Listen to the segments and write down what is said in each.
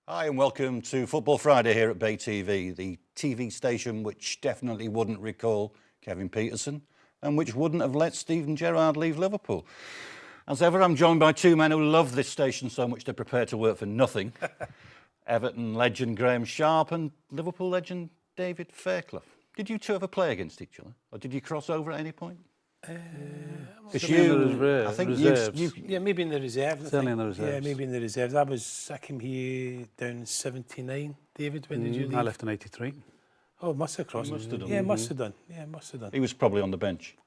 Hi and welcome to Football Friday here at Bay TV, the TV station which definitely wouldn't recall Kevin Peterson and which wouldn't have let Steven Gerrard leave Liverpool. As ever, I'm joined by two men who love this station so much they're prepared to work for nothing. Everton legend Graeme and Liverpool legend David Fairclough. Did you two ever play against each other, or did you cross over at any point? Because I think you yeah, maybe in the reserves. Certainly in the reserves. Yeah, maybe in the reserves. I came here down in '79. David, when did you leave? I left in '83. Oh, must have crossed. Must have done. Yeah, must have done. Yeah, must have done. He was probably on the bench.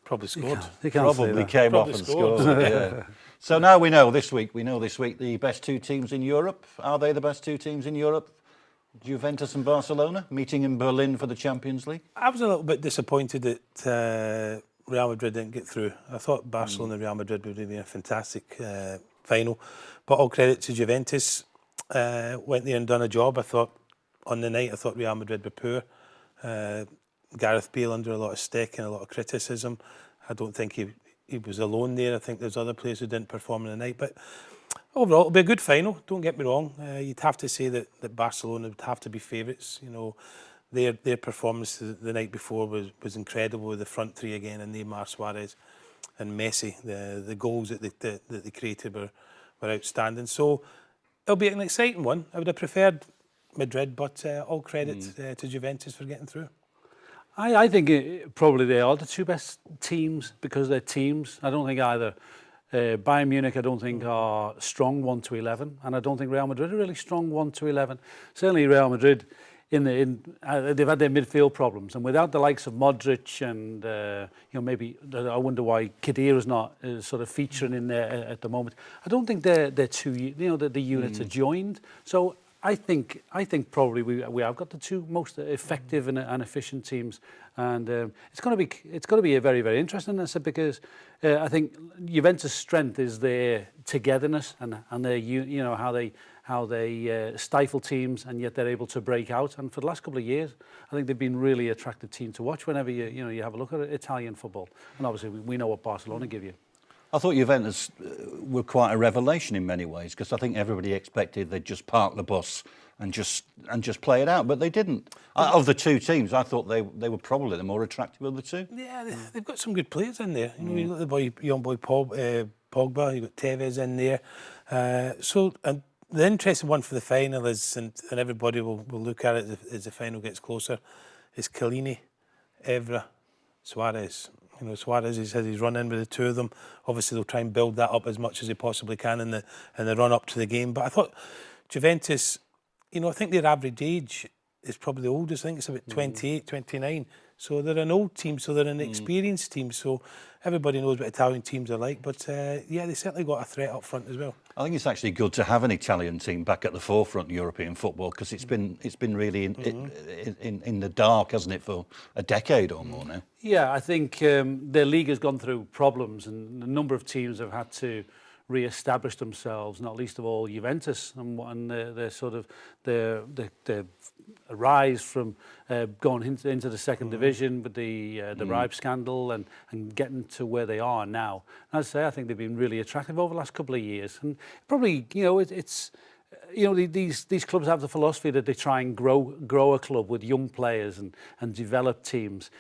Probably scored. You can't say Probably that. came Probably off and scored. scored. Yeah. So now we know this week the best two teams in Europe. Are they the best two teams in Europe? Juventus and Barcelona meeting in Berlin for the Champions League. I was a little bit disappointed that Real Madrid didn't get through. I thought Barcelona and Real Madrid would have been a fantastic final. But all credit to Juventus. Went there and done a job. I thought on the night, Real Madrid were poor. Gareth Bale under a lot of stick and a lot of criticism. I don't think he was alone there. I think there's other players who didn't perform in the night. But overall, it'll be a good final. Don't get me wrong. You'd have to say that Barcelona would have to be favourites. You know, their performance the night before was incredible with the front three again, and Neymar, Suarez, and Messi. The goals that they created were outstanding. So it'll be an exciting one. I would have preferred Madrid, but all credit to Juventus for getting through. I think probably they are the two best teams because they're teams. I don't think either Bayern Munich, I don't think, are strong 1-11, and I don't think Real Madrid are really strong 1-11. Certainly Real Madrid, they've had their midfield problems, and without the likes of Modric and maybe I wonder why Khedira's not sort of featuring in there at the moment. I don't think they're two, the units are joined. So I think probably we have got the two most effective and efficient teams, and it's going to be a very, very interesting. I said because I think Juventus' strength is their togetherness and their how they stifle teams and yet they're able to break out. And for the last couple of years, I think they've been really attractive team to watch whenever you have a look at Italian football. And obviously we know what Barcelona give you. I thought Juventus were quite a revelation in many ways because I think everybody expected they'd just park the bus and just play it out, but they didn't. Of the two teams, I thought they were probably the more attractive of the two. Yeah, they've got some good players in there. You know, you got the young boy Pogba, you got Tevez in there. And the interesting one for the final is, and everybody will look at it as the final gets closer, is Chiellini, Evra, Suarez. You know, Suarez has had his run in with the two of them. Obviously, they'll try and build that up as much as they possibly can in the run up to the game. But I thought Juventus, I think their average age is probably the oldest. I think it's about 28, 29. So they're an old team, so they're an experienced team. So everybody knows what Italian teams are like. But they certainly got a threat up front as well. I think it's actually good to have an Italian team back at the forefront in European football because it's been really in the dark, hasn't it, for a decade or more now. Yeah, I think their league has gone through problems, and a number of teams have had to re-establish themselves, not least of all Juventus, and their sort of their rise from going into the second division with the Ribe scandal and getting to where they are now. And I'd say I think they've been really attractive over the last couple of years, and probably it's. These clubs have the philosophy that they try and grow a club with young players and develop teams.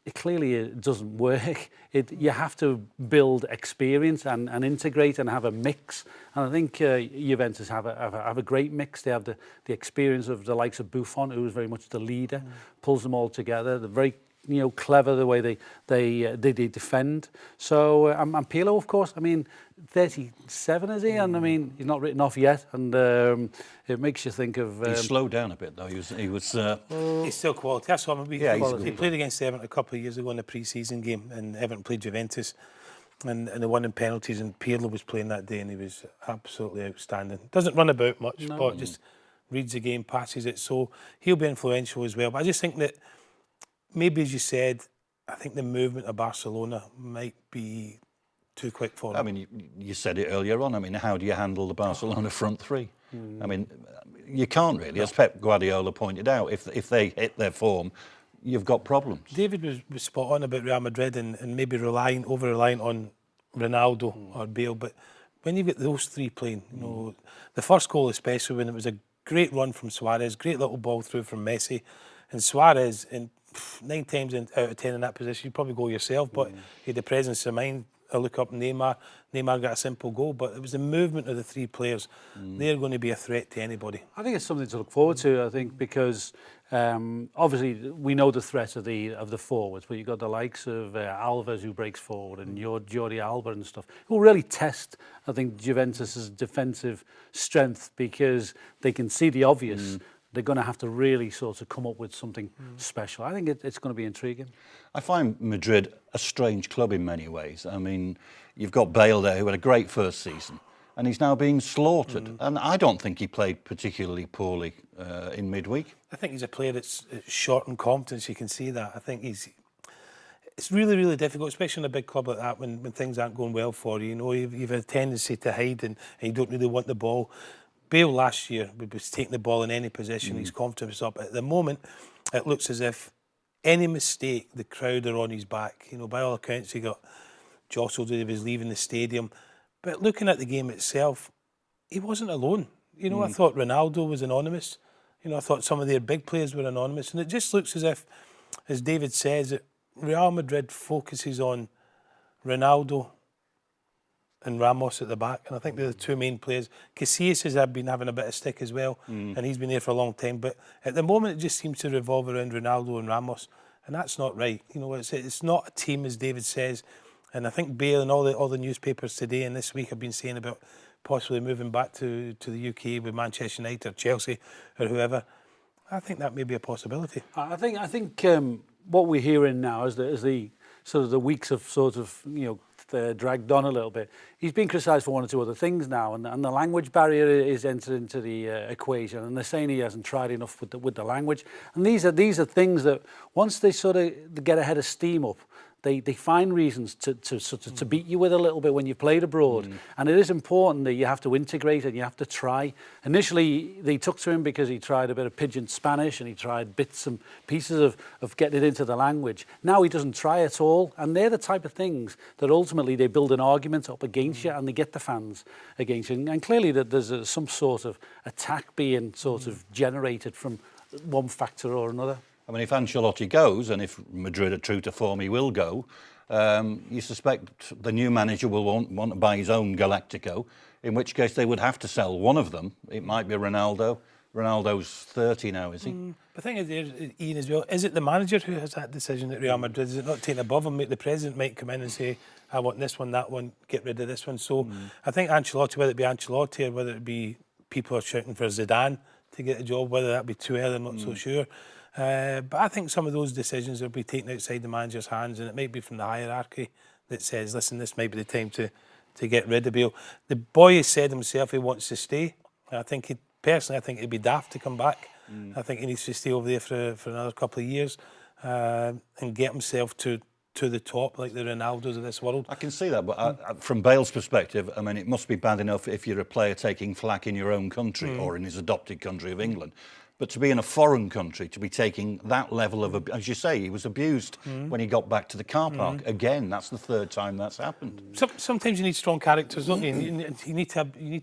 It clearly doesn't work. You have to build experience and integrate and have a mix. And I think Juventus have a great mix. They have the experience of the likes of Buffon, who is very much the leader, pulls them all together. They're very clever the way they defend. So and Pirlo, of course. I mean, 37 is he? And I mean, he's not written off yet. And it makes you think of. He slowed down a bit though. He was. He's still quality. That's what he played against Everton a couple of years ago in a pre-season game, and Everton played Juventus, and they won in penalties. And Pirlo was playing that day, and he was absolutely outstanding. Doesn't run about much, but just reads the game, passes it. So he'll be influential as well. But I just think that. Maybe, as you said, I think the movement of Barcelona might be too quick for them. I mean, you said it earlier on. I mean, how do you handle the Barcelona front three? I mean, you can't really, as Pep Guardiola pointed out, if they hit their form, you've got problems. David was spot on about Real Madrid and maybe over-reliant on Ronaldo or Bale, but when you've got those three playing, you know, the first goal especially, when it was a great run from Suarez, great little ball through from Messi, and Suarez, in 9 times out of 10 in that position, you'd probably go yourself, but he had the presence of mind. I look up Neymar got a simple goal, but it was the movement of the three players. They're going to be a threat to anybody. I think it's something to look forward to, I think, because obviously we know the threat of the forwards, but you've got the likes of Alves, who breaks forward, and Jordi Alba and stuff, who really test, I think, Juventus's defensive strength, because they can see the obvious. They're going to have to really sort of come up with something special. I think it's going to be intriguing. I find Madrid a strange club in many ways. I mean, you've got Bale there, who had a great first season, and he's now being slaughtered. And I don't think he played particularly poorly in midweek. I think he's a player that's short in confidence. You can see that. I think it's really, really difficult, especially in a big club like that, when things aren't going well for you. You know, you've a tendency to hide and you don't really want the ball. Bale last year was taking the ball in any position, his confidence was up. At the moment, it looks as if any mistake, the crowd are on his back. You know, by all accounts, he got jostled as he was leaving the stadium. But looking at the game itself, he wasn't alone. You know, I thought Ronaldo was anonymous. You know, I thought some of their big players were anonymous. And it just looks as if, as David says, that Real Madrid focuses on Ronaldo and Ramos at the back, and I think they're the two main players. Casillas has been having a bit of stick as well, and he's been there for a long time, but at the moment it just seems to revolve around Ronaldo and Ramos, and that's not right. You know, it's not a team, as David says, and I think Bale and all the newspapers today and this week have been saying about possibly moving back to the UK with Manchester United or Chelsea or whoever. I think that may be a possibility. I think what we're hearing now is the sort of the weeks of sort of, you know, dragged on a little bit. He's been criticised for one or two other things now, and the language barrier is entered into the equation, and they're saying he hasn't tried enough with the language. And these are things that once they sort of get a head of steam up, they find reasons to beat you with a little bit when you've played abroad. And it is important that you have to integrate and you have to try. Initially, they took to him because he tried a bit of pidgin Spanish and he tried bits and pieces of getting it into the language. Now he doesn't try at all. And they're the type of things that ultimately they build an argument up against you and they get the fans against you. And clearly that there's some sort of attack being sort of generated from one factor or another. I mean, if Ancelotti goes, and if Madrid are true to form, he will go, you suspect the new manager will want to buy his own Galactico, in which case they would have to sell one of them. It might be Ronaldo. Ronaldo's 30 now, is he? The thing is, Ian, as well, is it the manager who has that decision at Real Madrid? Is it not taken above him? The president might come in and say, I want this one, that one, get rid of this one. So I think Ancelotti, whether it be Ancelotti or whether it be people are shouting for Zidane to get a job, whether that be too early, I'm not so sure. But I think some of those decisions will be taken outside the manager's hands, and it might be from the hierarchy that says, listen, this might be the time to get rid of Bale. The boy has said himself he wants to stay. I think personally, I think it'd be daft to come back. I think he needs to stay over there for another couple of years and get himself to the top, like the Ronaldos of this world. I can see that, but from Bale's perspective, I mean, it must be bad enough if you're a player taking flack in your own country or in his adopted country of England. But to be in a foreign country, to be taking that level of, as you say, he was abused when he got back to the car park. Again, that's the third time that's happened. Sometimes you need strong characters, don't you? You need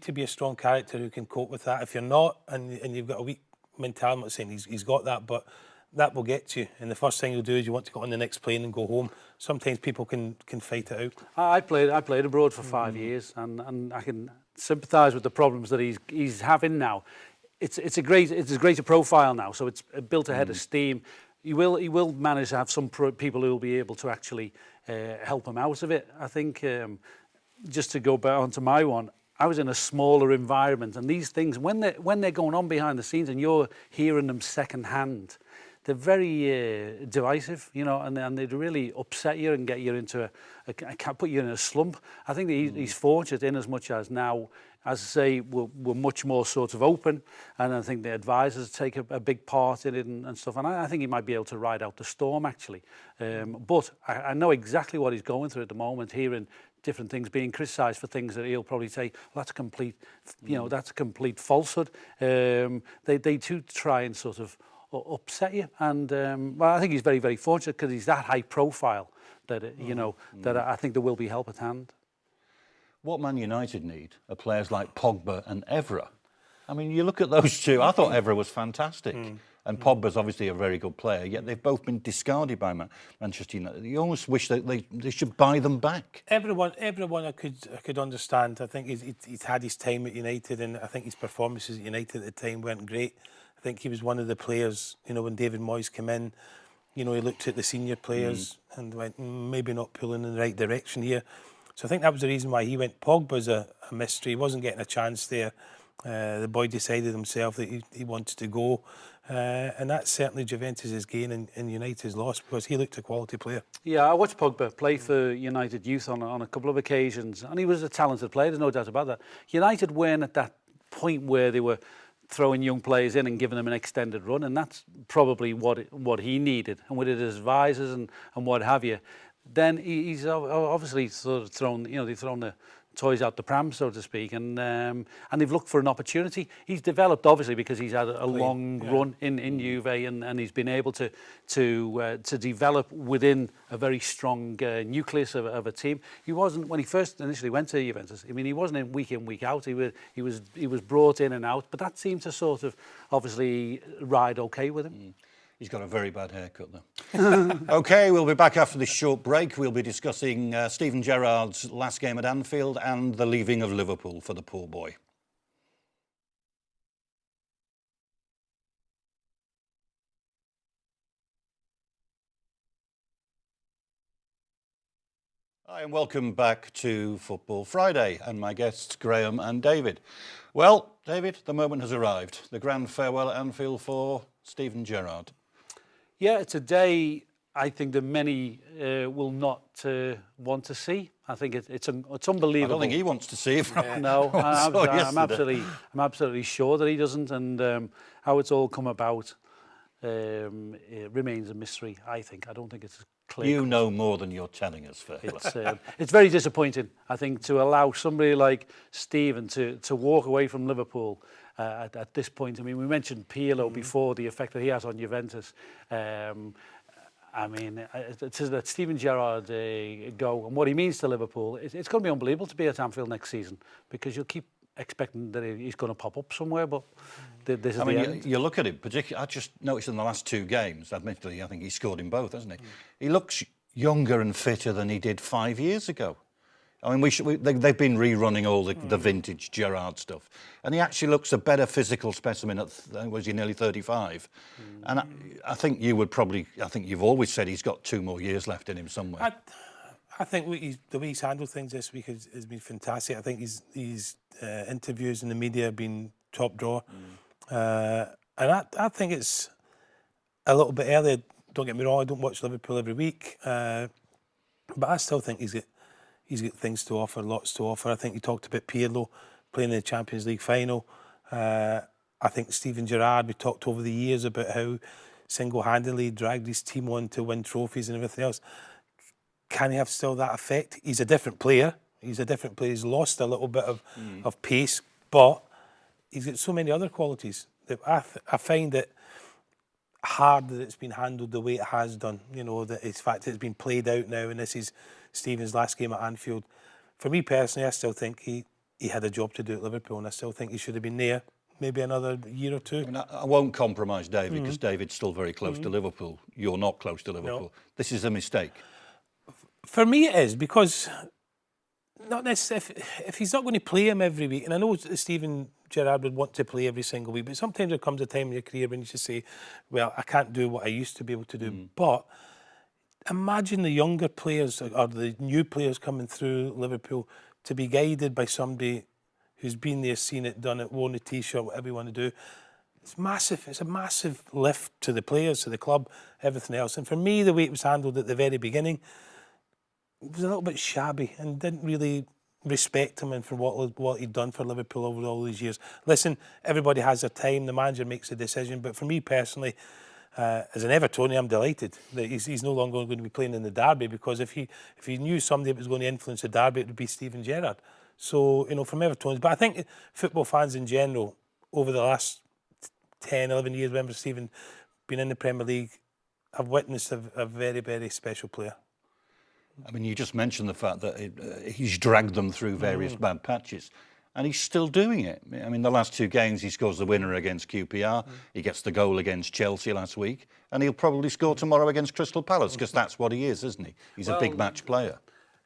to be a strong character who can cope with that. If you're not, and you've got a weak mentality, I'm not saying he's got that, but that will get you. And the first thing you'll do is you want to get on the next plane and go home. Sometimes people can fight it out. I played abroad for 5 years, and I can sympathise with the problems that he's having now. It's a greater profile now, so it's built a head of steam. He will manage to have some people who will be able to actually help him out of it. I think just to go back onto my one, I was in a smaller environment, and these things when they're going on behind the scenes and you're hearing them second hand, they're very divisive, you know, and they'd really upset you and get you into put you in a slump. I think that he's fortunate in as much as now, as I say, we're much more sort of open, and I think the advisors take a big part in it and stuff, and I think he might be able to ride out the storm, actually. But I know exactly what he's going through at the moment, hearing different things being criticised for things that he'll probably say, well, that's a complete, you know, that's a complete falsehood. They do try and sort of upset you, and well, I think he's very, very fortunate because he's that high profile that, you know, that I think there will be help at hand. What Man United need are players like Pogba and Evra. I mean, you look at those two. I thought Evra was fantastic. And Pogba's obviously a very good player, yet they've both been discarded by Manchester United. You almost wish that they should buy them back. Everyone I could understand. I think he's had his time at United, and I think his performances at United at the time weren't great. I think he was one of the players, you know, when David Moyes came in, you know, he looked at the senior players and went, maybe not pulling in the right direction here. So I think that was the reason why he went. Pogba's a mystery. He wasn't getting a chance there. The boy decided himself that he wanted to go. And that's certainly Juventus' gain and United's loss, because he looked a quality player. Yeah, I watched Pogba play for United youth on a couple of occasions, and he was a talented player, there's no doubt about that. United weren't at that point where they were throwing young players in and giving them an extended run, and that's probably what he needed. And with his advisors and what have you, then he's obviously sort of thrown, you know, they've thrown the toys out the pram, so to speak, and they've looked for an opportunity. He's developed obviously because he's had a long run in Juve, and he's been able to develop within a very strong nucleus of a team. He wasn't, when he first initially went to Juventus, I mean, he wasn't in, week out. He was brought in and out, but that seemed to sort of obviously ride okay with him. He's got a very bad haircut, though. OK, we'll be back after this short break. We'll be discussing Steven Gerrard's last game at Anfield and the leaving of Liverpool for the poor boy. Hi, and welcome back to Football Friday, and my guests, Graeme and David. Well, David, the moment has arrived. The grand farewell at Anfield for Steven Gerrard. Yeah, it's a day I think that many will not want to see. I think it's unbelievable. I don't think he wants to see it. No, I'm absolutely sure that he doesn't. And how it's all come about it remains a mystery. I don't think it's clear. You know more than you're telling us, Fairclough. It's very disappointing, I think, to allow somebody like Steven to walk away from Liverpool. At this point, I mean, we mentioned Pirlo before, the effect that he has on Juventus. I mean, to let Steven Gerrard go, and what he means to Liverpool, it's going to be unbelievable to be at Anfield next season, because you'll keep expecting that he's going to pop up somewhere, but this is the end. You look at him, particularly, I just noticed in the last two games, admittedly, I think he scored in both, hasn't he? He looks younger and fitter than he did 5 years ago. I mean, they've been rerunning all the vintage Gerrard stuff, and he actually looks a better physical specimen at, was he nearly 35? And I think you've always said he's got 2 more years left in him somewhere. I think the way he's handled things this week has been fantastic. I think his interviews in the media have been top draw, and I think it's a little bit early. Don't get me wrong, I don't watch Liverpool every week, but I still think he's got things to offer, lots to offer. I think you talked about Pirlo playing in the Champions League final. I think Steven Gerrard, we talked over the years about how single-handedly dragged his team on to win trophies and everything else. Can he have still that effect? He's a different player. He's lost a little bit of pace, but he's got so many other qualities that I find it hard that it's been handled the way it has done. You know, that it's fact it's been played out now, and this is Steven's last game at Anfield. For me personally, I still think he had a job to do at Liverpool, and I still think he should have been there maybe another year or two. I mean, I won't compromise David, because David's still very close to Liverpool. You're not close to Liverpool. No. This is a mistake. For me it is, because not necessarily if he's not going to play him every week, and I know Steven Gerrard would want to play every single week, but sometimes there comes a time in your career when you just say, well, I can't do what I used to be able to do. But imagine the younger players or the new players coming through Liverpool to be guided by somebody who's been there, seen it, done it, worn a T-shirt, whatever you want to do. It's massive. It's a massive lift to the players, to the club, everything else. And for me, the way it was handled at the very beginning, it was a little bit shabby and didn't really respect him and for what he'd done for Liverpool over all these years. Listen, everybody has their time. The manager makes a decision. But for me personally, as an Evertonian, I'm delighted that he's no longer going to be playing in the derby, because if he knew somebody that was going to influence the derby, it would be Steven Gerrard. So, you know, from Evertonians. But I think football fans in general, over the last 10, 11 years, whenever Steven been in the Premier League, have witnessed a very, very special player. I mean, you just mentioned the fact that he's dragged them through various bad patches, and he's still doing it. I mean, the last 2 games, he scores the winner against QPR, he gets the goal against Chelsea last week, and he'll probably score tomorrow against Crystal Palace, because that's what he is, isn't he? He's a big match player.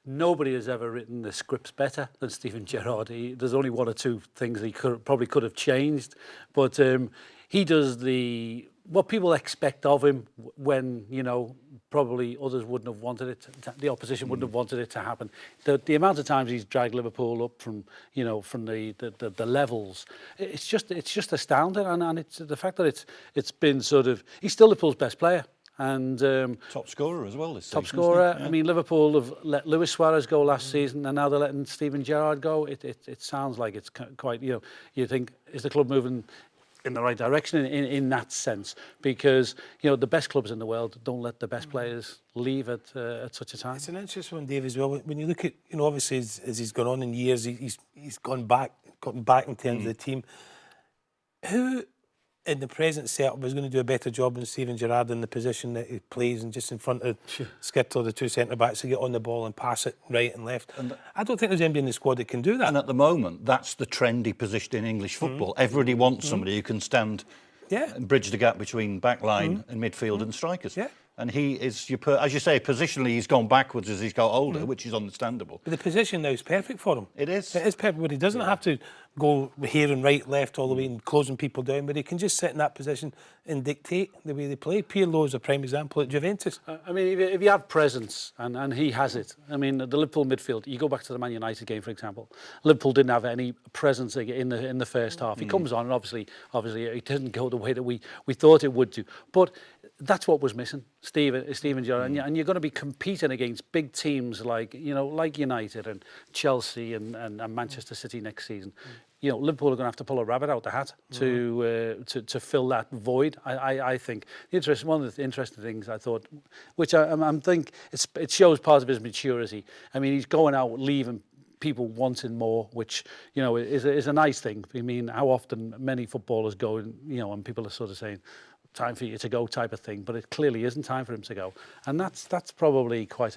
Nobody has ever written the scripts better than Steven Gerrard. There's only 1 or 2 things he probably could have changed, but he does what people expect of him when, you know, probably others wouldn't have wanted it, the opposition wouldn't have wanted it to happen. The amount of times he's dragged Liverpool up from, you know, from the levels, it's just astounding, and it's the fact that it's been sort of, he's still Liverpool's best player. And top scorer as well this season. Top scorer. Yeah. I mean, Liverpool have let Luis Suarez go last season, and now they're letting Steven Gerrard go. It sounds like it's quite, you know, you think, is the club moving in the right direction in that sense? Because, you know, the best clubs in the world don't let the best players leave at such a time. It's an interesting one, Dave, as well. When you look at, you know, obviously as he's gone on in years, he's gotten back in terms of the team. Who in the present setup is going to do a better job than Steven Gerrard in the position that he plays and just in front of Skip or the 2 centre-backs to get on the ball and pass it right and left? And I don't think there's anybody in the squad that can do that. And at the moment, that's the trendy position in English football. Everybody wants somebody who can stand and bridge the gap between back line and midfield and strikers. Yeah. And he is, as you say, positionally he's gone backwards as he's got older, which is understandable. But the position now is perfect for him. It is. It is perfect, but he doesn't have to go here and right, left, all the way and closing people down, but he can just sit in that position and dictate the way they play. Pirlo is a prime example at Juventus. I mean, if you have presence, and he has it. I mean, the Liverpool midfield, you go back to the Man United game, for example. Liverpool didn't have any presence in the first half. He comes on, and obviously it didn't go the way that we thought it would do. But that's what was missing, Steven Gerrard. And you're going to be competing against big teams like United and Chelsea and Manchester City next season. You know, Liverpool are going to have to pull a rabbit out the hat to fill that void. I think one of the interesting things I thought, which I'm think it shows part of his maturity. I mean, he's going out leaving people wanting more, which, you know, is a nice thing. I mean, how often many footballers go, and, you know, and people are sort of saying, time for you to go type of thing, but it clearly isn't time for him to go, and that's probably quite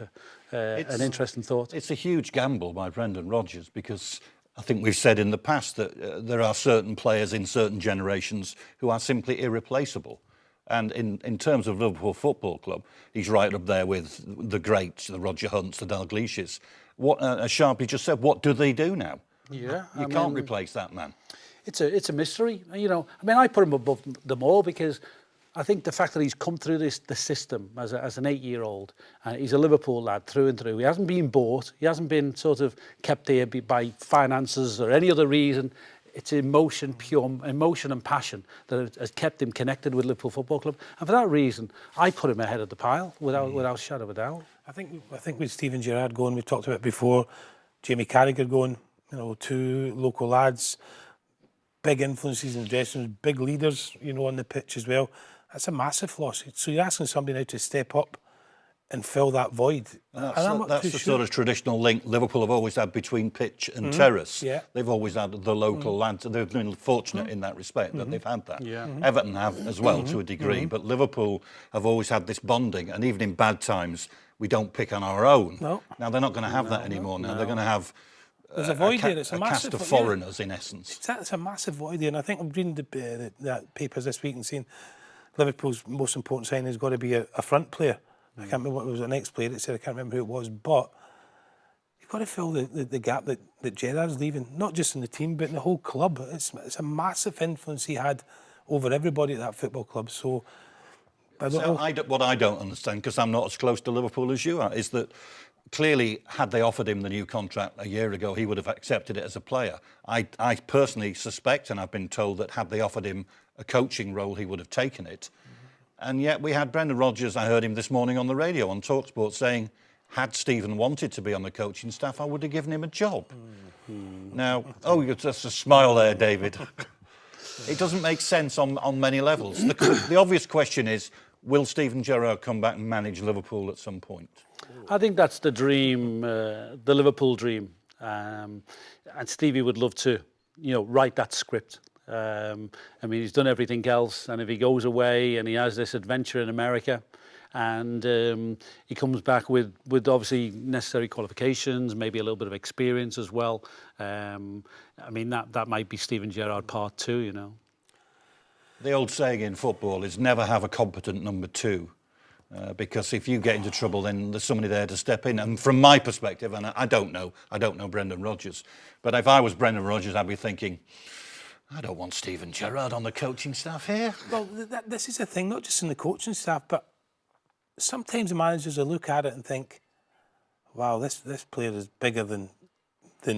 an interesting thought. It's a huge gamble by Brendan Rodgers, because I think we've said in the past that there are certain players in certain generations who are simply irreplaceable. And in terms of Liverpool Football Club, he's right up there with the greats, the Roger Hunts, the Dalglishes. What, as Sharpie just said, what do they do now? Yeah, you can't replace that man. It's a mystery, you know. I mean, I put him above them all because I think the fact that he's come through the system as an 8-year-old, and he's a Liverpool lad through and through. He hasn't been bought. He hasn't been sort of kept here by finances or any other reason. It's emotion, pure emotion and passion that has kept him connected with Liverpool Football Club. And for that reason, I put him ahead of the pile without a shadow of a doubt. I think with Steven Gerrard going, we've talked about it before, Jamie Carragher going, you know, 2 local lads, big influences in the dressing rooms, big leaders, you know, on the pitch as well. That's a massive loss. So you're asking somebody now to step up and fill that void. That's the sort of traditional link Liverpool have always had between pitch and terrace. Yeah. They've always had the local lads. They've been fortunate in that respect that they've had that. Yeah. Everton have as well to a degree, but Liverpool have always had this bonding, and even in bad times, we don't pick on our own. No. Now they're not going to have that anymore. Now they're going to have there's a void there. It's a cast massive of foreigners in essence. It's a massive void there, and I think I'm reading that papers this week and saying Liverpool's most important signing has got to be a front player. I can't remember what it was, an ex-player that said, I can't remember who it was, but you've got to fill the gap that Gerrard's leaving, not just in the team, but in the whole club. It's a massive influence he had over everybody at that football club. So, what I don't understand, because I'm not as close to Liverpool as you are, is that clearly, had they offered him the new contract a year ago, he would have accepted it as a player. I personally suspect, and I've been told that had they offered him a coaching role, he would have taken it. And yet we had Brendan Rodgers, I heard him this morning on the radio on TalkSport saying, had Stephen wanted to be on the coaching staff, I would have given him a job. Now, that's a smile there, David. It doesn't make sense on many levels. The obvious question is, will Steven Gerrard come back and manage Liverpool at some point? I think that's the dream, the Liverpool dream. And Stevie would love to, you know, write that script. I mean, he's done everything else, and if he goes away and he has this adventure in America, and he comes back with obviously necessary qualifications, maybe a little bit of experience as well. I mean, that might be Steven Gerrard part 2, you know. The old saying in football is never have a competent number 2. Because if you get into trouble, then there's somebody there to step in. And from my perspective, and I don't know Brendan Rodgers, but if I was Brendan Rodgers, I'd be thinking, I don't want Steven Gerrard on the coaching staff here. Well, this is the thing, not just in the coaching staff, but sometimes the managers will look at it and think, wow, this player is bigger than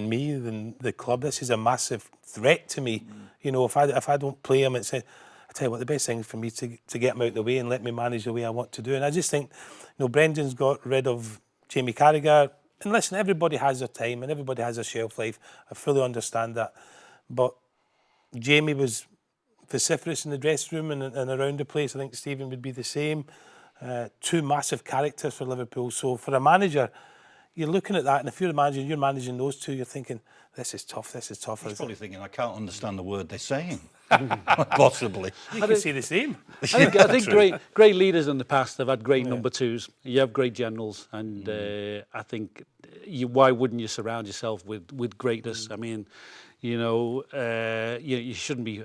me, than the club. This is a massive threat to me. You know, if I don't play him, it's I tell you what, the best thing is for me to get him out of the way and let me manage the way I want to do. And I just think, you know, Brendan's got rid of Jamie Carragher. And listen, everybody has their time and everybody has a shelf life. I fully understand that. But Jamie was vociferous in the dressing room and around the place. I think Stephen would be the same. 2 massive characters for Liverpool. So for a manager, you're looking at that, and if you're a manager, you're managing those 2, you're thinking, this is tough, this is tough. He's probably thinking, I can't understand the word they're saying. Possibly. You can see the same. I think great leaders in the past have had great number 2s. You have great generals, and I think why wouldn't you surround yourself with greatness? I mean, you know, you shouldn't be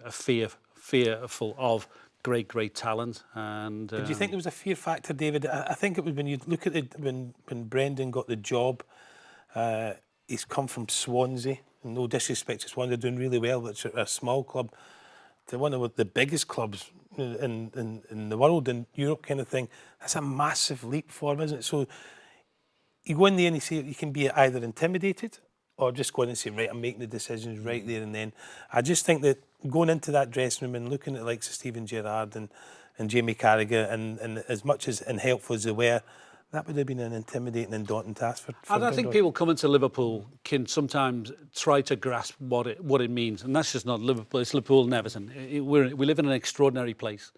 fearful of great talent. And do you think there was a fear factor, David? I think it was when you look at it when Brendan got the job. He's come from Swansea. No disrespect to Swansea, they're doing really well, but it's a small club. They're one of the biggest clubs in the world, in Europe, kind of thing. That's a massive leap for him, isn't it? So you go in there and you can be either intimidated or just go in and say, right, I'm making the decisions right there and then. I just think that going into that dressing room and looking at the likes of Steven Gerrard and Jamie Carragher, and as much as unhelpful as they were, that would have been an intimidating and daunting task for and I think people coming to Liverpool can sometimes try to grasp what it means, and that's just not Liverpool. It's Liverpool and Everton. We live in an extraordinary place,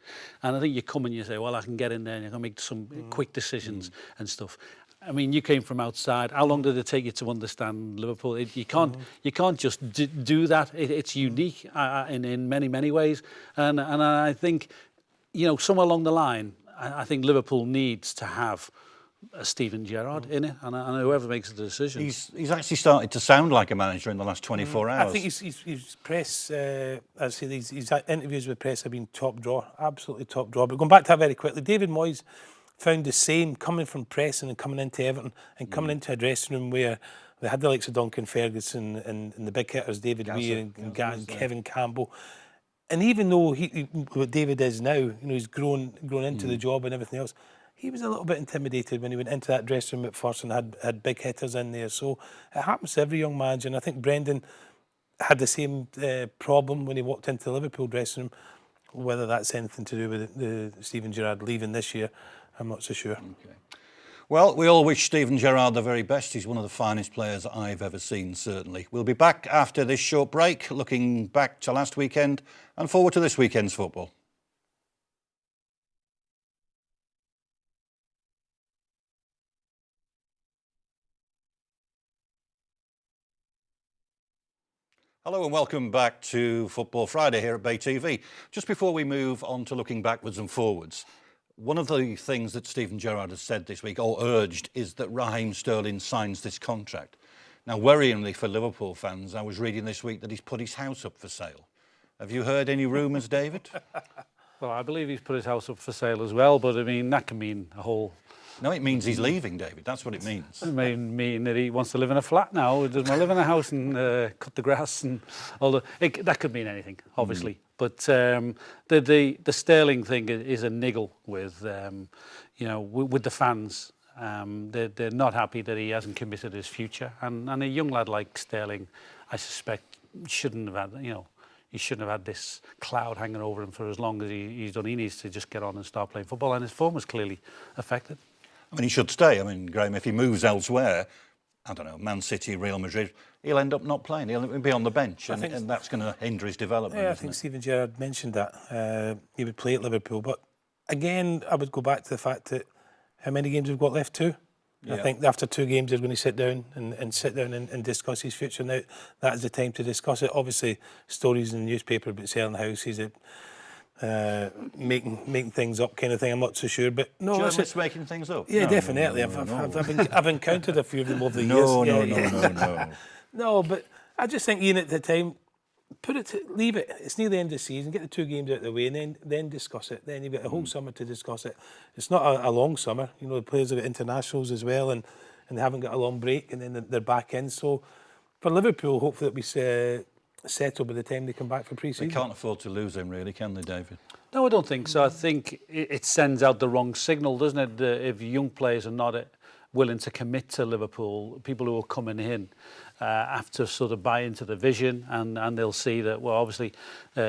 and I think you come and you say, well, I can get in there and I can make some quick decisions and stuff. I mean, you came from outside. How long did it take you to understand Liverpool? You can't just do that. It's unique in many ways, and I think, you know, somewhere along the line, I think Liverpool needs to have a Steven Gerrard in it, and whoever makes the decision. He's actually started to sound like a manager in the last 24 hours. I think his press, I say his interviews with press have been top drawer, absolutely top drawer. But going back to that very quickly, David Moyes found the same coming from press and coming into Everton and coming into a dressing room where they had the likes of Duncan Ferguson and the big hitters, David Weir and Kevin Campbell. And even though what David is now, you know, he's grown into the job and everything else, he was a little bit intimidated when he went into that dressing room at first and had big hitters in there. So it happens to every young manager. And I think Brendan had the same problem when he walked into the Liverpool dressing room. Whether that's anything to do with the Steven Gerrard leaving this year, I'm not so sure. Okay. Well, we all wish Steven Gerrard the very best. He's one of the finest players I've ever seen, certainly. We'll be back after this short break, looking back to last weekend and forward to this weekend's football. Hello and welcome back to Football Friday here at Bay TV. Just before we move on to looking backwards and forwards, one of the things that Steven Gerrard has said this week, or urged, is that Raheem Sterling signs this contract. Now, worryingly for Liverpool fans, I was reading this week that he's put his house up for sale. Have you heard any rumours, David? Well, I believe he's put his house up for sale as well, but I mean, that can mean a whole... No, it means he's leaving, David. That's what it means. It may mean that he wants to live in a flat now. He doesn't want to live in a house and cut the grass and all the... that could mean anything, obviously. But the Sterling thing is a niggle with, you know, with the fans. They're not happy that he hasn't committed his future. And a young lad like Sterling, I suspect, shouldn't have had, you know, he shouldn't have had this cloud hanging over him for as long as he's done. He needs to just get on and start playing football. And his form was clearly affected. I mean, he should stay. I mean, Graeme, if he moves elsewhere, I don't know, Man City, Real Madrid, he'll end up not playing. He'll be on the bench, and that's going to hinder his development. Yeah, I think Steven Gerrard mentioned that. He would play at Liverpool. But again, I would go back to the fact that how many games we've got left? 2? Yeah. I think after 2 games, they're going to sit down and discuss his future. Now, that is the time to discuss it. Obviously, stories in the newspaper about selling houses. making things up kind of thing. I'm not so sure, but no, Journalists making things up? Yeah, No, definitely. I've encountered a few of them over the years. No. No, but I just think Ian at the time, leave it. It's near the end of the season. Get the 2 games out of the way, and then discuss it. Then you've got a whole summer to discuss it. It's not a long summer. You know, the players have got internationals as well, and they haven't got a long break, and then they're back in. So for Liverpool, hopefully it'll be settled by the time they come back for pre-season. They can't afford to lose him, really, can they, David? No, I don't think so. I think it sends out the wrong signal, doesn't it? If young players are not willing to commit to Liverpool, people who are coming in have to sort of buy into the vision, and they'll see that, well, obviously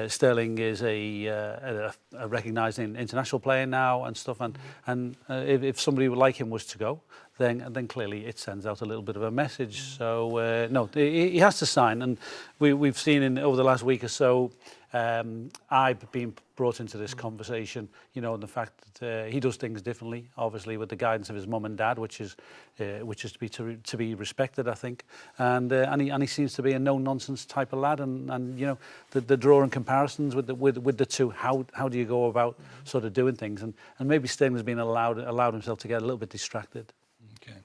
Sterling is a recognised international player now and stuff, and if somebody like him was to go, then clearly it sends out a little bit of a message. So no, he has to sign, and we've seen over the last week or so, I've been brought into this conversation, you know, and the fact that he does things differently, obviously with the guidance of his mum and dad, which is to be respected, I think, and he seems to be a no nonsense type of lad, and you know, the drawing comparisons with the two, how do you go about sort of doing things, and maybe Sterling has been allowed himself to get a little bit distracted. Okay.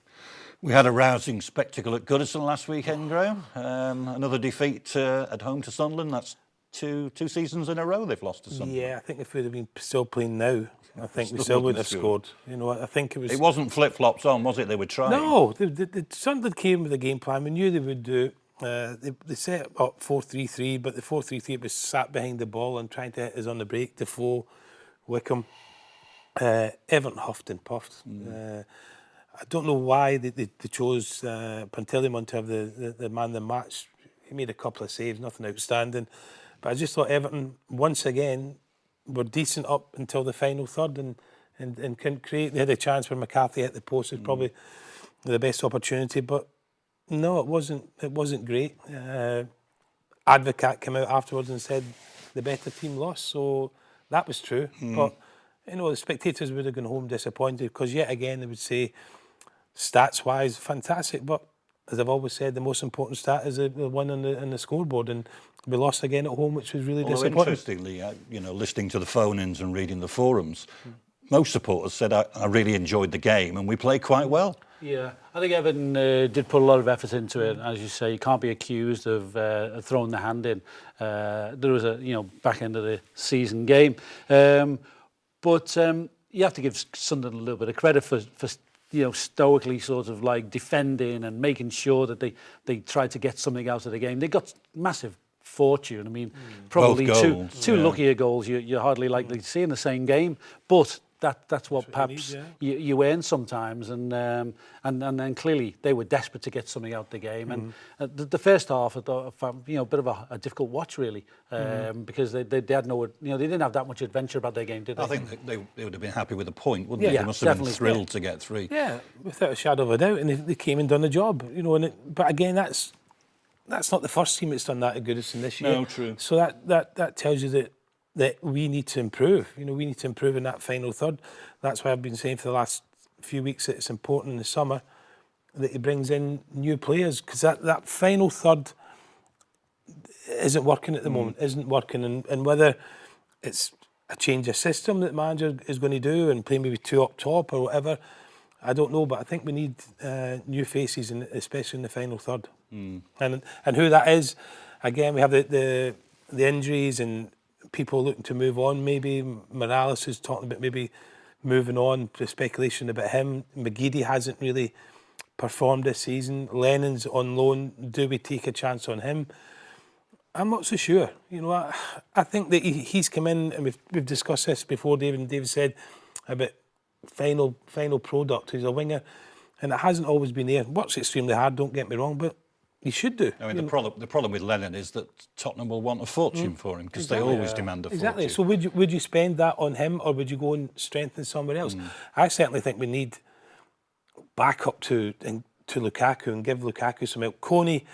We had a rousing spectacle at Goodison last weekend, Graeme. Another defeat at home to Sunderland. That's two seasons in a row they've lost to Sunderland. Yeah, I think if we'd have been still playing now, I think we still wouldn't have scored. You know, I think it wasn't flip-flops on, was it? They were trying. No, the Sunderland came with a game plan. We knew they would do. They set up 4-3-3, but the 4-3-3 was sat behind the ball and trying to hit us on the break. Defoe, Wickham, Everton huffed and puffed. I don't know why they chose Pantilimon to have the man of the match. He made a couple of saves, nothing outstanding. But I just thought Everton, once again, were decent up until the final third and couldn't create. They had a chance where McCarthy hit the post. It was probably the best opportunity. But no, it wasn't great. Advocat came out afterwards and said the better team lost. So that was true. But, you know, the spectators would have gone home disappointed because yet again they would say, stats-wise, fantastic. But as I've always said, the most important stat is the one on the scoreboard, and we lost again at home, which was really disappointing. Interestingly, you know, listening to the phone-ins and reading the forums, most supporters said, I really enjoyed the game and we played quite well. Yeah, I think Everton did put a lot of effort into it. As you say, you can't be accused of throwing the hand in. There was a, you know, back end of the season game. But you have to give Sunderland a little bit of credit for you know, stoically sort of like defending and making sure that they tried to get something out of the game. They got massive fortune. I mean, probably two luckier goals you're hardly likely to see in the same game. But that's what perhaps you earn sometimes, and then clearly they were desperate to get something out of the game. And the first half, I thought, you know, a bit of a difficult watch really, because they had no, you know, they didn't have that much adventure about their game, did they? I think they would have been happy with a point, wouldn't they? Yeah, they must have been thrilled to get 3. Yeah, without a shadow of a doubt, and they came and done the job, you know. But again, that's not the first team that's done that at Goodison this year. No, true. So that tells you that we need to improve. You know, we need to improve in that final third. That's why I've been saying for the last few weeks that it's important in the summer that he brings in new players, because that final third isn't working at the moment, isn't working. And whether it's a change of system that the manager is going to do and play maybe 2 up top or whatever, I don't know, but I think we need new faces, especially in the final third. And who that is, again, we have the injuries and people looking to move on. Maybe Morales is talking about maybe moving on. The speculation about him. McGeady hasn't really performed this season. Lennon's on loan. Do we take a chance on him? I'm not so sure. You know, I think that he's come in, and we've discussed this before. David said about final product. He's a winger, and it hasn't always been there. Works extremely hard. Don't get me wrong, but he should do. I mean, the problem with Lennon is that Tottenham will want a fortune for him, because they always demand a fortune. Exactly. So would you spend that on him, or would you go and strengthen somewhere else? I certainly think we need backup to Lukaku and give Lukaku some help. Coney,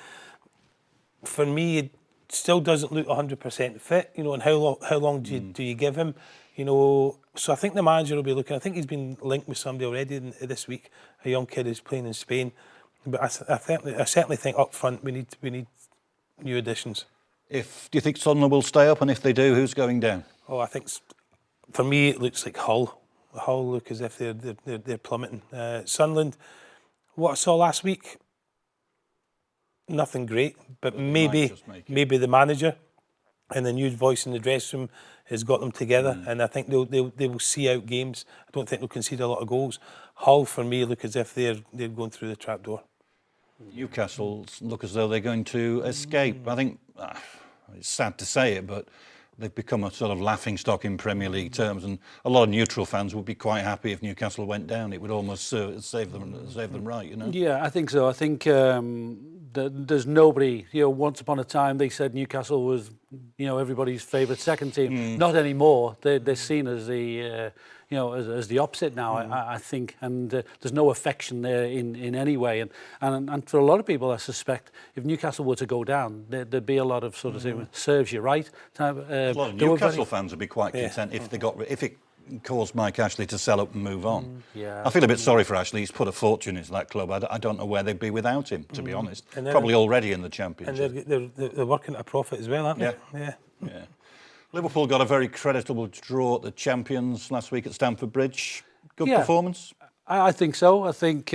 for me, it still doesn't look 100% fit. You know, and how long do you give him? You know, so I think the manager will be looking. I think he's been linked with somebody already this week, a young kid who's playing in Spain. But I certainly think up front we need new additions. Do you think Sunderland will stay up? And if they do, who's going down? Oh, I think for me it looks like Hull. Hull look as if they're plummeting. Sunderland, what I saw last week, nothing great, but maybe the manager and the new voice in the dressing room has got them together, and I think they will see out games. I don't think they'll concede a lot of goals. Hull, for me, look as if they're going through the trapdoor. Newcastle look as though they're going to escape. I think it's sad to say it, but they've become a sort of laughingstock in Premier League terms, and a lot of neutral fans would be quite happy if Newcastle went down. It would almost save them right, you know. Yeah, I think so. I think there's nobody. Once upon a time they said Newcastle was, everybody's favourite second team. Not anymore. They're seen as the, as the opposite now. I think, and there's no affection there in any way. And for a lot of people, I suspect if Newcastle were to go down, there'd be a lot of sort of saying, serves you right. A lot of Newcastle fans would be quite content if it caused Mike Ashley to sell up and move on. I feel a bit sorry for Ashley. He's put a fortune into that club. I don't know where they'd be without him, to be honest. Probably already in the Championship. And they're working at a profit as well, aren't they? Yeah. Liverpool got a very creditable draw at the Champions last week at Stamford Bridge. Good performance? I think so. I think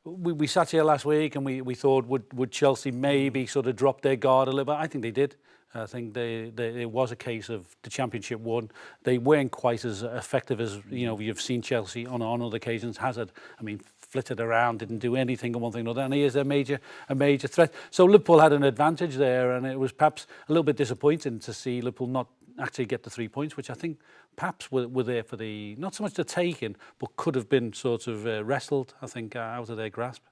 we sat here last week and we thought would Chelsea maybe sort of drop their guard a little bit. I think they did. I think it was a case of the Championship won. They weren't quite as effective as you've seen Chelsea on other occasions. Hazard, flitted around, didn't do anything on one thing or another, and he is a major threat. So Liverpool had an advantage there, and it was perhaps a little bit disappointing to see Liverpool not actually get the 3 points, which I think perhaps were there for not so much the taking, but could have been sort of wrestled, I think, out of their grasp.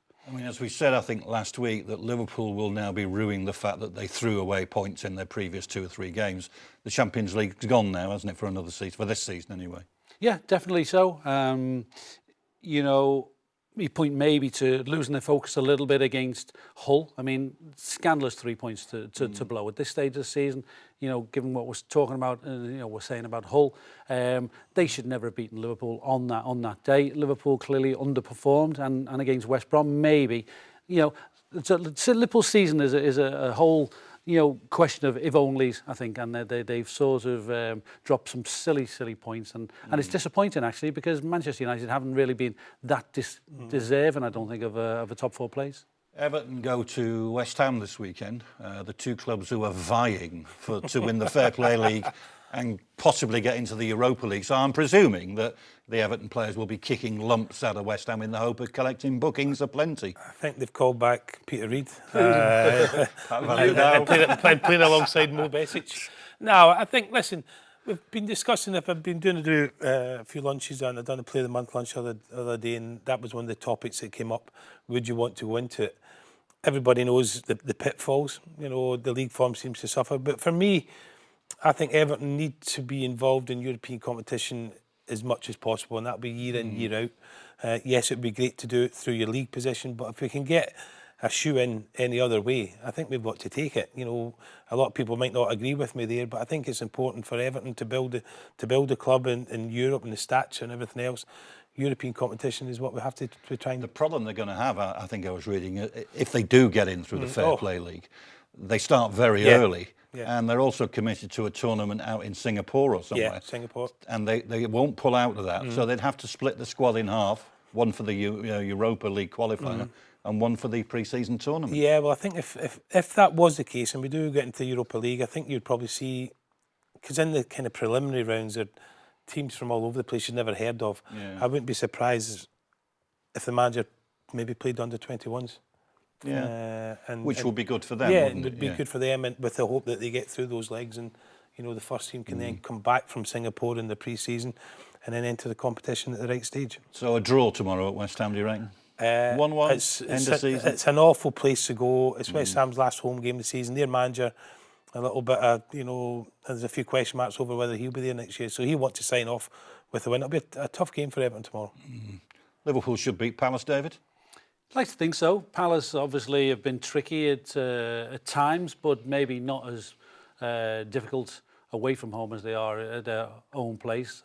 As we said, I think last week, that Liverpool will now be rueing the fact that they threw away points in their previous 2 or 3 games. The Champions League's gone now, hasn't it, for another season, for this season anyway? Yeah, definitely so. You point maybe to losing their focus a little bit against Hull. Scandalous 3 points to blow at this stage of the season. Given what we're talking about, we're saying about Hull, they should never have beaten Liverpool on that day. Liverpool clearly underperformed, and against West Brom, maybe. So Liverpool's season is a whole question of if onlys, I think, and they've sort of dropped some silly points, and it's disappointing actually, because Manchester United haven't really been that deserving, I don't think, of a top 4 place. Everton go to West Ham this weekend, the 2 clubs who are vying to win the Fair Play League and possibly get into the Europa League. So I'm presuming that the Everton players will be kicking lumps out of West Ham in the hope of collecting bookings aplenty. I think they've called back Peter Reid. Playing alongside Mo Besic. No, I think, listen, we've been discussing, I've been doing a few lunches, and I've done a Play of the Month lunch the other day, and that was one of the topics that came up. Would you want to go into it? Everybody knows the pitfalls. The league form seems to suffer. But for me, I think Everton need to be involved in European competition as much as possible, and that'll be year in, year out. Yes, it'd be great to do it through your league position, but if we can get a shoe in any other way, I think we've got to take it. A lot of people might not agree with me there, but I think it's important for Everton to build a club in Europe, and the stats and everything else. European competition is what we have to try and... The problem they're going to have, I think I was reading, if they do get in through the Fair Play League, they start very early. Yeah. And they're also committed to a tournament out in Singapore or somewhere. Yeah, Singapore. And they won't pull out of that. So they'd have to split the squad in half, one for the Europa League qualifier and one for the pre-season tournament. Yeah, well, I think if that was the case, and we do get into the Europa League, I think you'd probably see, because in the kind of preliminary rounds, there are teams from all over the place you've never heard of. Yeah. I wouldn't be surprised if the manager maybe played under 21s. Yeah, which will be good for them. Yeah, it would be good for them, and with the hope that they get through those legs, and the first team can then come back from Singapore in the pre-season and then enter the competition at the right stage. So a draw tomorrow at West Ham, do you reckon? 1-1, end of season. It's an awful place to go. It's West Ham's last home game of the season. Their manager, a little bit of, there's a few question marks over whether he'll be there next year. So he'll want to sign off with a win. It'll be a tough game for Everton tomorrow. Liverpool should beat Palace, David? I'd like to think so. Palace obviously have been tricky at times, but maybe not as difficult away from home as they are at their own place.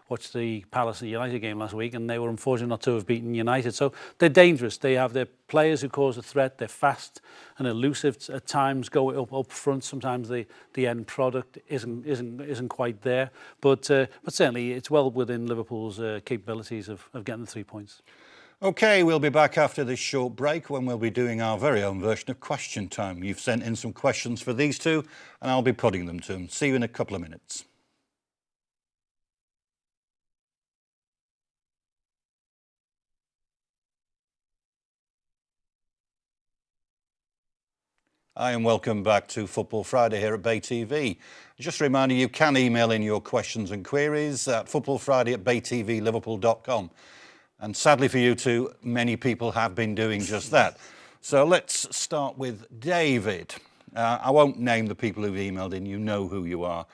Watched the Palace United game last week, and they were unfortunate not to have beaten United. So they're dangerous. They have their players who cause a threat. They're fast and elusive at times. Go up front. Sometimes the end product isn't quite there. But certainly it's well within Liverpool's capabilities of getting the 3 points. OK, we'll be back after this short break when we'll be doing our very own version of Question Time. You've sent in some questions for these two, and I'll be putting them to them. See you in a couple of minutes. Hi and welcome back to Football Friday here at Bay TV. Just a reminder, you can email in your questions and queries at footballfriday@baytvliverpool.com. And sadly for you two, many people have been doing just that. So let's start with David. I won't name the people who've emailed in, you know who you are.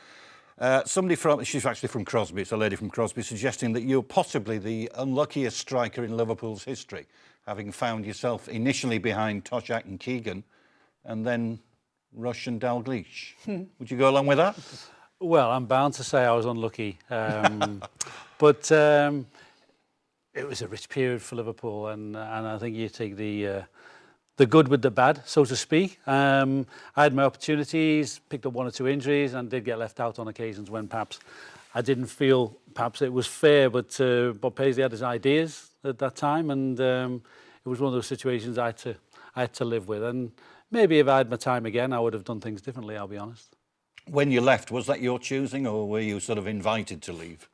She's actually from Crosby, it's a lady from Crosby, suggesting that you're possibly the unluckiest striker in Liverpool's history, having found yourself initially behind Toshak and Keegan, and then Rush and Dalglish. Would you go along with that? Well, I'm bound to say I was unlucky. But it was a rich period for Liverpool, and I think you take the good with the bad, so to speak. I had my opportunities, picked up one or two injuries, and did get left out on occasions when perhaps I didn't feel perhaps it was fair. But Bob Paisley had his ideas at that time, and it was one of those situations I had to live with. And maybe if I had my time again, I would have done things differently, I'll be honest. When you left, was that your choosing, or were you sort of invited to leave?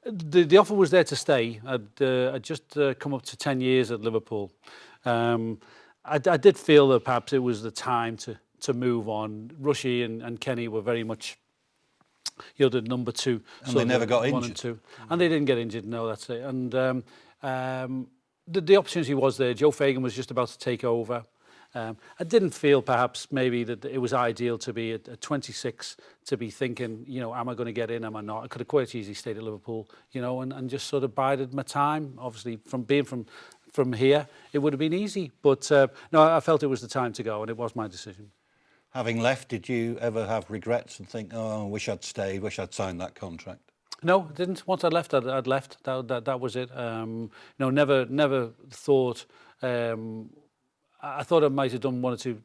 The offer was there to stay. I'd just come up to 10 years at Liverpool. I did feel that perhaps it was the time to move on. Rushy and Kenny were very much, the number two. And they never got injured. 1 and 2. And they didn't get injured, no, that's it. And the opportunity was there. Joe Fagan was just about to take over. I didn't feel perhaps maybe that it was ideal to be at 26 to be thinking, am I going to get in, am I not? I could have quite easily stayed at Liverpool, and just sort of bided my time. Obviously, from here, it would have been easy. But no, I felt it was the time to go, and it was my decision. Having left, did you ever have regrets and think, oh, I wish I'd stayed, wish I'd signed that contract? No, I didn't. Once I'd left, I'd left. That was it. Never thought... I thought I might have done one or two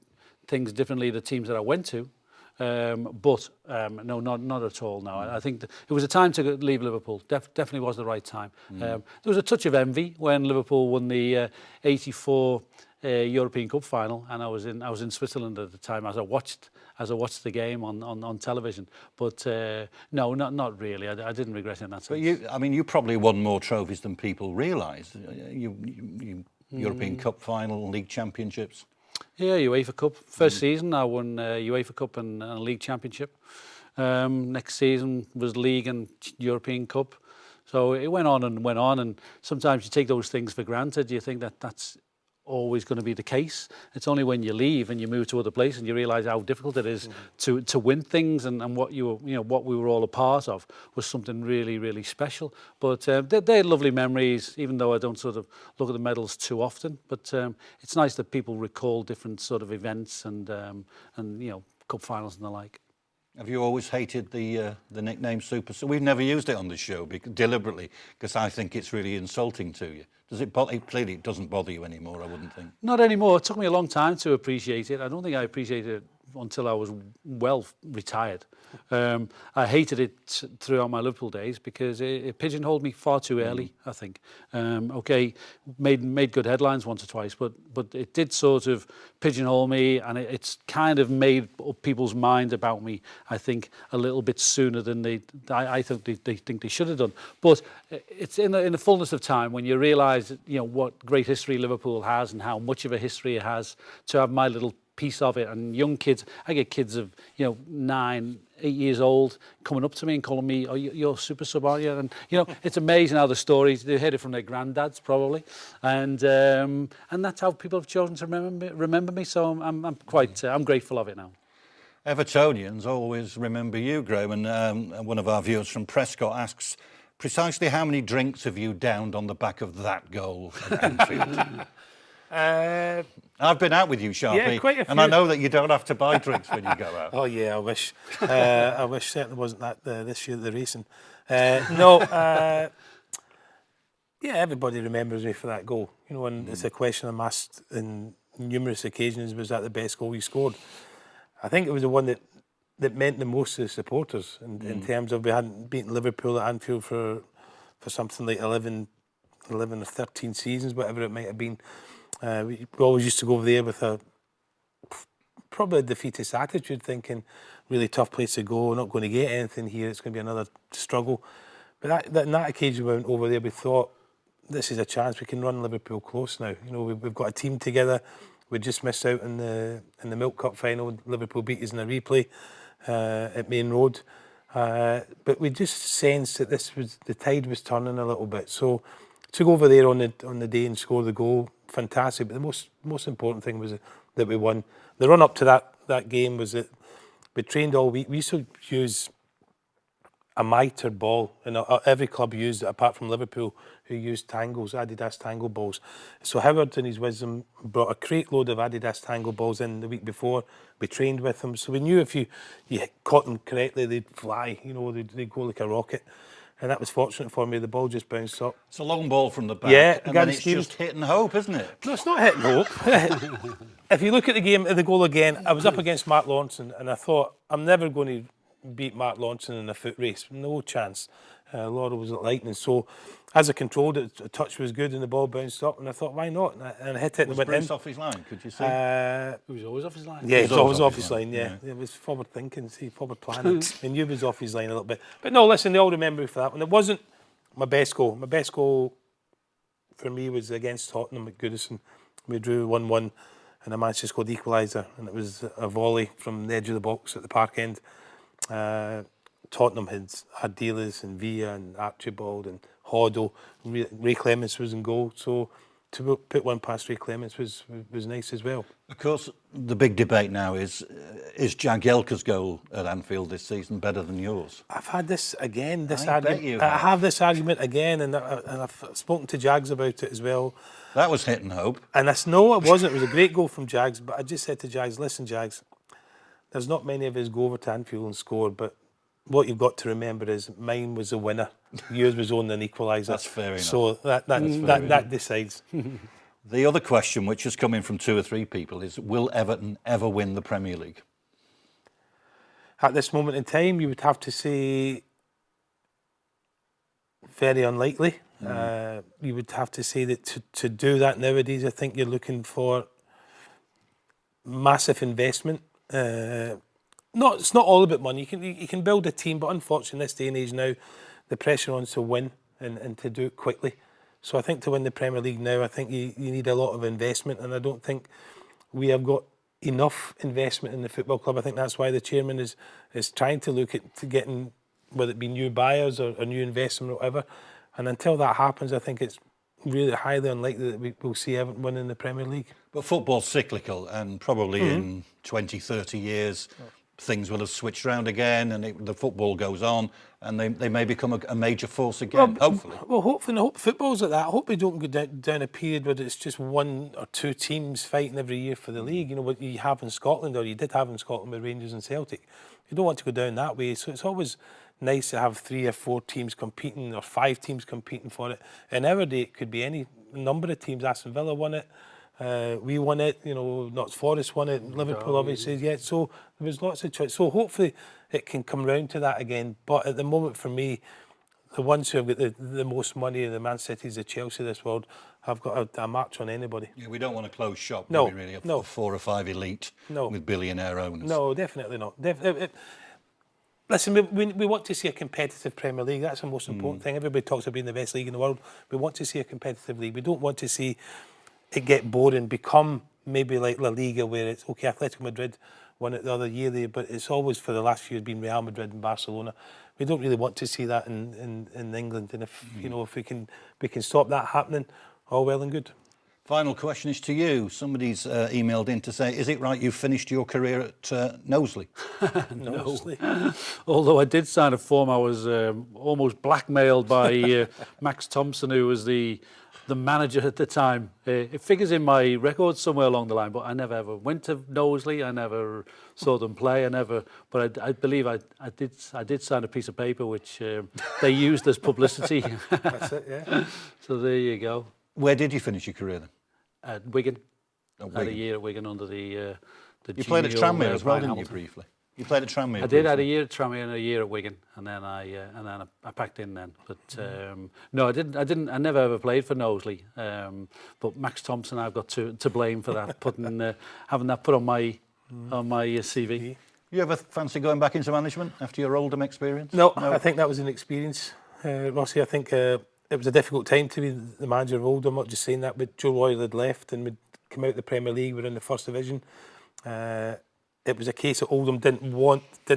things differently, the teams that I went to, but no, not at all. No, I think it was a time to leave Liverpool. Definitely was the right time. There was a touch of envy when Liverpool won the '84 European Cup final, and I was in Switzerland at the time as I watched the game on television. But no, not really. I didn't regret it in that sense. But you probably won more trophies than people realise. You European Cup final, League Championships. Yeah, UEFA Cup. First season I won UEFA Cup and a League Championship. Next season was League and European Cup. So it went on, and sometimes you take those things for granted. You think that's always going to be the case. It's only when you leave and you move to other places and you realise how difficult it is to win things, and what what we were all a part of was something really, really special. But they're lovely memories, even though I don't sort of look at the medals too often. But it's nice that people recall different sort of events and cup finals and the like. Have you always hated the nickname Superstar? We've never used it on the show deliberately because I think it's really insulting to you. Does it bother? Clearly, it doesn't bother you anymore, I wouldn't think. Not anymore. It took me a long time to appreciate it. I don't think I appreciated it until I was well retired. I hated it throughout my Liverpool days because it pigeonholed me far too early, I think. Okay, made good headlines once or twice, but it did sort of pigeonhole me, and it's kind of made up people's mind about me, I think, a little bit sooner than I think they think they should have done. But it's in the fullness of time when you realise, what great history Liverpool has and how much of a history it has, to have my little piece of it. And young kids, I get kids of 9, 8 years old coming up to me and calling me, "Oh, you're super sub, aren't you?" And it's amazing how the stories, they heard it from their granddads probably, and that's how people have chosen to remember me. So I'm grateful of it now. Evertonians always remember you, Graeme, and one of our viewers from Prescott asks, precisely how many drinks have you downed on the back of that goal at Anfield? I've been out with you, Sharpie, Yeah, quite a and I few. know that you don't have to buy drinks when you go out. Oh yeah, I wish. I wish certainly wasn't that this year at the racing. No, yeah, everybody remembers me for that goal. You know, and it's a question I'm asked in numerous occasions: was that the best goal you scored? I think it was the one that meant the most to the supporters in terms of we hadn't beaten Liverpool at Anfield for something like 11 or 13 seasons, whatever it might have been. We always used to go over there with probably a defeatist attitude, thinking really tough place to go, not going to get anything here, it's going to be another struggle. But on that occasion we went over there, we thought, this is a chance, we can run Liverpool close now. You know, we've got a team together. We just missed out in the Milk Cup final. Liverpool beat us in a replay at Main Road. But we just sensed that the tide was turning a little bit. So to go over there on the day and score the goal, fantastic. But the most important thing was that we won. The run up to that game was that we trained all week. We used to use a mitre ball, and every club used it apart from Liverpool, who used Tangos, Adidas Tango balls. So Howard, in his wisdom, brought a crate load of Adidas Tango balls in the week before. We trained with them, so we knew if you caught them correctly, they'd fly. You know, they'd go like a rocket. And that was fortunate for me. The ball just bounced up. It's a long ball from the back, Yeah, and Gary then it's Stevens. just hit and hope, isn't it? No, it's not hitting hope. If you look at the goal again, I was up against Mark Lawson, and I thought, I'm never going to beat Mark Lawson in a foot race. No chance. Laurel was at lightning. So as I controlled it, the touch was good and the ball bounced up, and I thought, why not? And I hit it and it went in. Was off his line, could you see? He was always off his line. Yeah, He it was was always always off his line, yeah. It was forward thinking, forward planning. I knew he was off his line a little bit. But no, listen, they all remember me for that one. It wasn't my best goal. My best goal for me was against Tottenham at Goodison. We drew 1-1 and I managed to score the equaliser, and it was a volley from the edge of the box at the park end. Tottenham had dealers and Villa and Archibald and Hoddle. Ray Clements was in goal, so to put one past Ray Clements was nice as well. Of course, the big debate now is Jagielka's goal at Anfield this season better than yours? I've had this again. I bet you have. I have this argument again, and I've spoken to Jags about it as well. That was hit and hope. And no, it wasn't. It was a great goal from Jags. But I just said to Jags, listen, Jags, there's not many of us go over to Anfield and score, but what you've got to remember is mine was a winner. Yours was only an equaliser. That's fair enough. So that decides. The other question, which is coming from 2 or 3 people, is will Everton ever win the Premier League? At this moment in time, you would have to say very unlikely. You would have to say that to do that nowadays, I think you're looking for massive investment. It's not all about money. You can build a team, but unfortunately, in this day and age now, the pressure on to win and to do it quickly. So I think to win the Premier League now, I think you need a lot of investment, and I don't think we have got enough investment in the football club. I think that's why the chairman is trying to look at getting, whether it be new buyers or new investment or whatever. And until that happens, I think it's really highly unlikely that we will see Everton winning the Premier League. But football's cyclical, and probably in 20, 30 years, things will have switched around again, and the football goes on, and they may become a major force again, hopefully. Well, hopefully, I hope football's like that. I hope we don't go down a period where it's just 1 or 2 teams fighting every year for the league. You know, what you have in Scotland, or you did have in Scotland with Rangers and Celtic. You don't want to go down that way. So it's always nice to have 3 or 4 teams competing, or 5 teams competing for it. In our day, it could be any number of teams. Aston Villa won it. We won it, you know, Notts Forest won it, Liverpool obviously, yeah. So there was lots of choice. So hopefully it can come round to that again. But at the moment, for me, the ones who have got the most money, the Man Cities, the Chelsea of this world, have got a march on anybody. Yeah, we don't want to close shop, No, do we, really? no. 4 or 5 elite with billionaire owners. No, definitely not. Listen, we want to see a competitive Premier League. That's the most important thing. Everybody talks about being the best league in the world. We want to see a competitive league. We don't want to see it get boring, become maybe like La Liga, where it's, okay, Atletico Madrid won it the other year, but it's always for the last few years been Real Madrid and Barcelona. We don't really want to see that in England, and if you know, if we can stop that happening, all well and good. Final question is to you. Somebody's emailed in to say, is it right you finished your career at Knowsley? No. Although I did sign a form, I was almost blackmailed by Max Thompson, who was the the manager at the time. It figures in my records somewhere along the line, but I never ever went to Knowsley. I never saw them play. But I believe I did sign a piece of paper which they used as publicity. That's it, yeah. So there you go. Where did you finish your career then? At Wigan. At Had a Wigan. year at Wigan under the You played at genial, Tranmere as well, Brian didn't you, Hamilton. briefly? You played at Tranmere. I did. I had a year at Tranmere and a year at Wigan, and then I packed in then. But no, I didn't. I never ever played for Knowsley. But Max Thompson, I've got to blame for that, having that put on my CV. You ever fancy going back into management after your Oldham experience? No, I think that was an experience, Rossi. I think it was a difficult time to be the manager of Oldham. I'm not just saying that, but Joe Royle had left and we'd come out of the Premier League. We're in the First Division. It was a case that Oldham didn't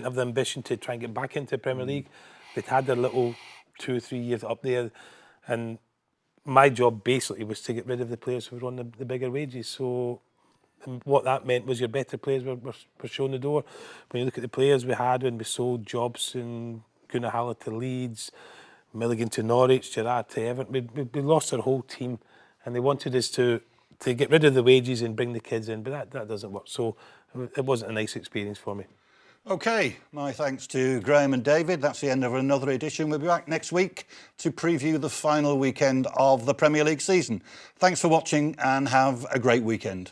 have the ambition to try and get back into the Premier League. They'd had their little 2 or 3 years up there, and my job basically was to get rid of the players who were on the bigger wages. So what that meant was your better players were shown the door. When you look at the players we had when we sold Jobson, Gunnar Haller to Leeds, Milligan to Norwich, Gerrard to Everton, we lost our whole team, and they wanted us to get rid of the wages and bring the kids in, but that doesn't work. So it wasn't a nice experience for me. OK, my thanks to Graeme and David. That's the end of another edition. We'll be back next week to preview the final weekend of the Premier League season. Thanks for watching and have a great weekend.